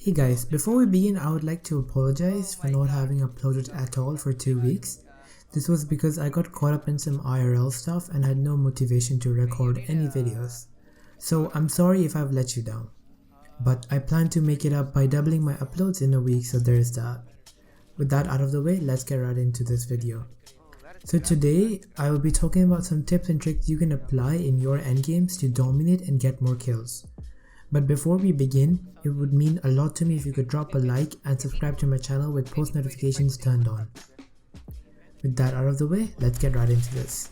Hey guys, before we begin, I would like to apologize for not having uploaded at all for 2 weeks. This was because I got caught up in some IRL stuff and had no motivation to record any videos. So I'm sorry if I've let you down. But I plan to make it up by doubling my uploads in a week, so there's that. With that out of the way, let's get right into this video. So today, I will be talking about some tips and tricks you can apply in your endgames to dominate and get more kills. But before we begin, it would mean a lot to me if you could drop a like and subscribe to my channel with post notifications turned on. With that out of the way, let's get right into this.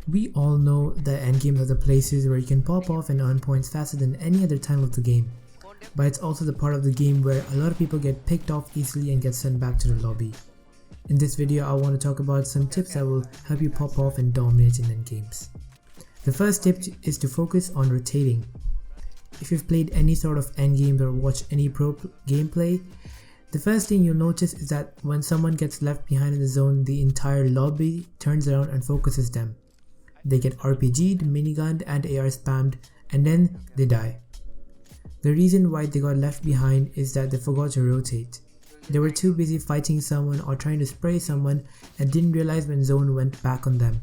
We all know that endgames are the places where you can pop off and earn points faster than any other time of the game. But it's also the part of the game where a lot of people get picked off easily and get sent back to the lobby. In this video, I want to talk about some tips that will help you pop off and dominate in endgames. The first tip is to focus on rotating. If you've played any sort of endgames or watched any pro gameplay, the first thing you'll notice is that when someone gets left behind in the zone, the entire lobby turns around and focuses them. They get RPG'd, minigunned and AR spammed, and then they die. The reason why they got left behind is that they forgot to rotate. They were too busy fighting someone or trying to spray someone and didn't realize when zone went back on them.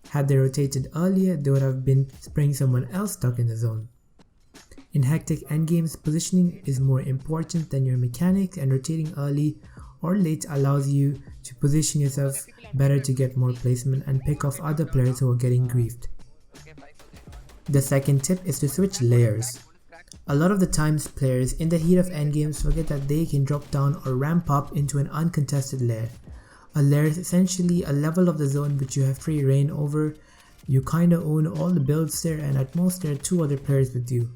Had they rotated earlier, they would have been spraying someone else stuck in the zone. In hectic endgames, positioning is more important than your mechanics, and rotating early or late allows you to position yourself better to get more placement and pick off other players who are getting griefed. The second tip is to switch layers. A lot of the times players in the heat of endgames forget that they can drop down or ramp up into an uncontested layer. A layer is essentially a level of the zone which you have free reign over. You kinda own all the builds there, and at most there are 2 other players with you.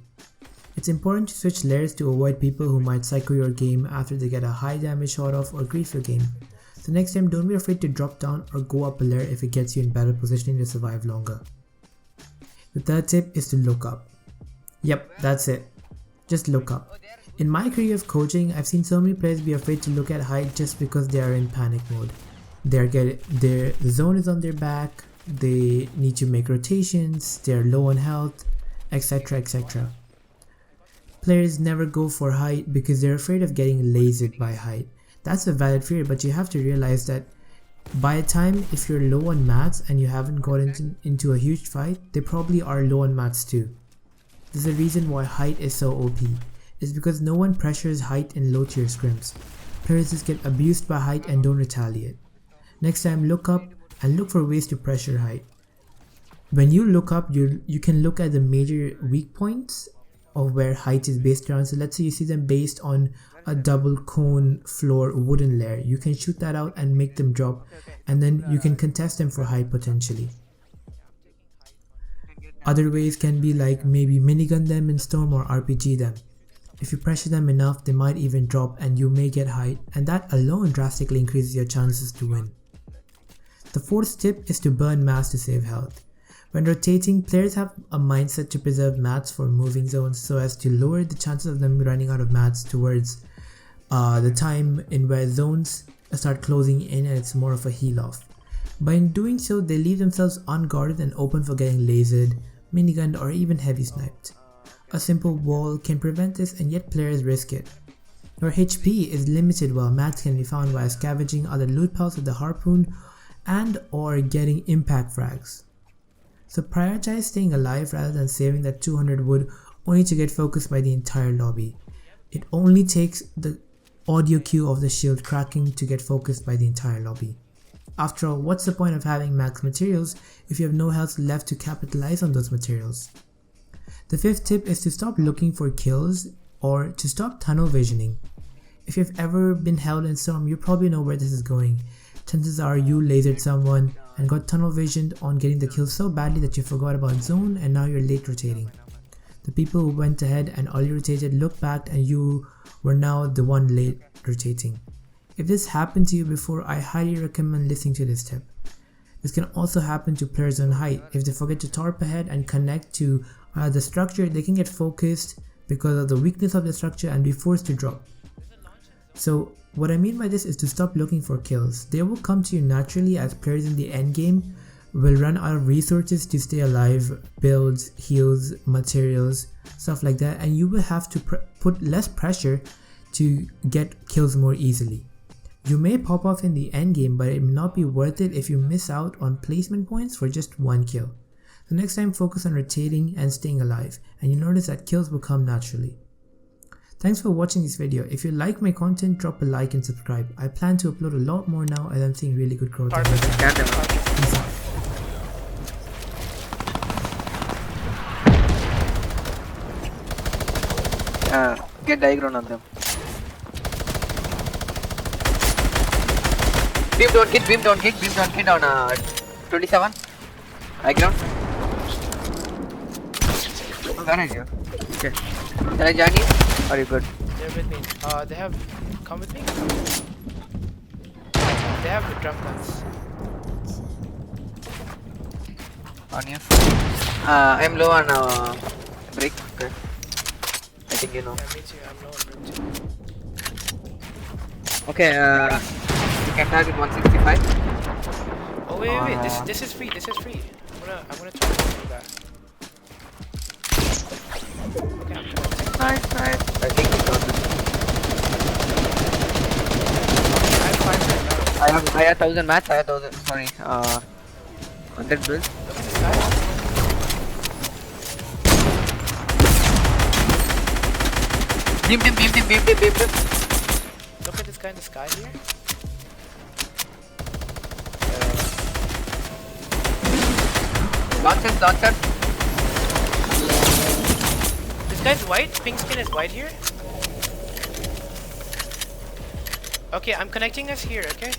It's important to switch layers to avoid people who might psycho your game after they get a high damage shot off or grief your game. So next time, don't be afraid to drop down or go up a layer if it gets you in better positioning to survive longer. The third tip is to look up. Yep, that's it. Just look up. In my career of coaching, I've seen so many players be afraid to look at height just because they are in panic mode. The zone is on their back, they need to make rotations, they're low on health, etc, etc. Players never go for height because they're afraid of getting lasered by height. That's a valid fear, but you have to realize that by the time if you're low on mats and you haven't gotten into a huge fight, they probably are low on mats too. There's a reason why height is so OP. It's because no one pressures height in low tier scrims. Players just get abused by height and don't retaliate. Next time, look up and look for ways to pressure height. When you look up, you can look at the major weak points of where height is based around. So let's say you see them based on a double cone floor wooden layer. You can shoot that out and make them drop, and then you can contest them for height potentially. Other ways can be like maybe minigun them in storm or RPG them. If you pressure them enough, they might even drop and you may get height, and that alone drastically increases your chances to win. The fourth tip is to burn mats to save health. When rotating, players have a mindset to preserve mats for moving zones so as to lower the chances of them running out of mats towards the time in where zones start closing in and it's more of a heal off. By in doing so, they leave themselves unguarded and open for getting lasered, minigunned or even heavy sniped. A simple wall can prevent this, and yet players risk it. Your HP is limited while mats can be found via scavenging other loot piles with the harpoon and or getting impact frags. So prioritize staying alive rather than saving that 200 wood only to get focused by the entire lobby. It only takes the audio cue of the shield cracking to get focused by the entire lobby. After all, what's the point of having max materials if you have no health left to capitalize on those materials? The fifth tip is to stop looking for kills or to stop tunnel visioning. If you've ever been held in storm, you probably know where this is going. Chances are you lasered someone and got tunnel visioned on getting the kill so badly that you forgot about zone and now you're late rotating. The people who went ahead and early rotated looked back and you were now the one late rotating. If this happened to you before, I highly recommend listening to this tip. This can also happen to players on height. If they forget to torp ahead and connect to the structure, they can get focused because of the weakness of the structure and be forced to drop. So what I mean by this is to stop looking for kills. They will come to you naturally as players in the endgame We'll run out of resources to stay alive, builds, heals, materials, stuff like that, and you will have to put less pressure to get kills more easily. You may pop off in the end game, but it may not be worth it if you miss out on placement points for just one kill. So next time focus on rotating and staying alive, and you notice that kills will come naturally. Thanks for watching this video. If you like my content, drop a like and subscribe. I plan to upload a lot more now as I'm seeing really good growth. Peace out. Get diagram on them. Beam don't hit on 27. High ground. Oh, where are you? Okay. Shall I join you? Are you good? They're with me. They have... Come with me? They have the drum guns. On you. I'm low on brick. Okay. I think you know. Yeah, me too. I'm low on brick too. Okay, you can target 165. Oh wait. This is free. This is free. I'm gonna try to do that. Okay, I'm trying. Nice. I think you got this. I have 5 right now. I have 1000 mats. I have 1000. Sorry. 100 builds. Look at this guy. Beam. Look at this guy in the sky here. Launcher. This guy's white. Pink skin is white here. Okay, I'm connecting us here. Okay,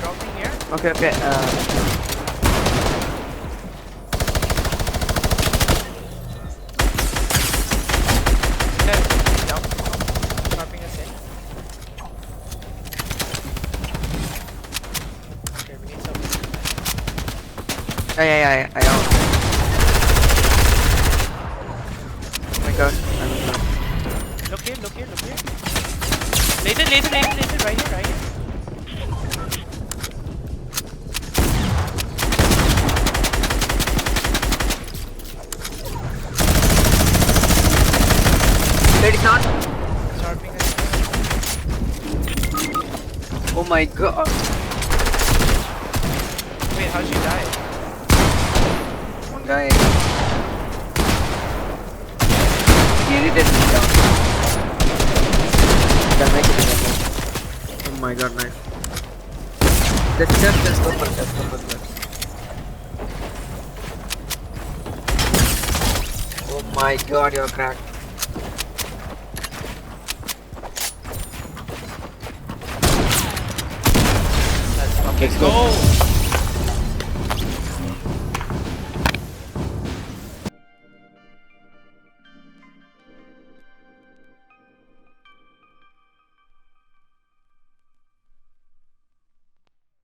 dropping here. Okay. Okay, down. Dropping us in. Okay, we need something. Yeah. I know. Oh my god. I'm in love. Look here. Laser, right here. Lady not. Sharping us. Oh my god. Wait, how'd you die? One guy. He edited me down. Can make it again. Oh my god, nice. Just go for that. Oh my god, you're cracked. Let's go.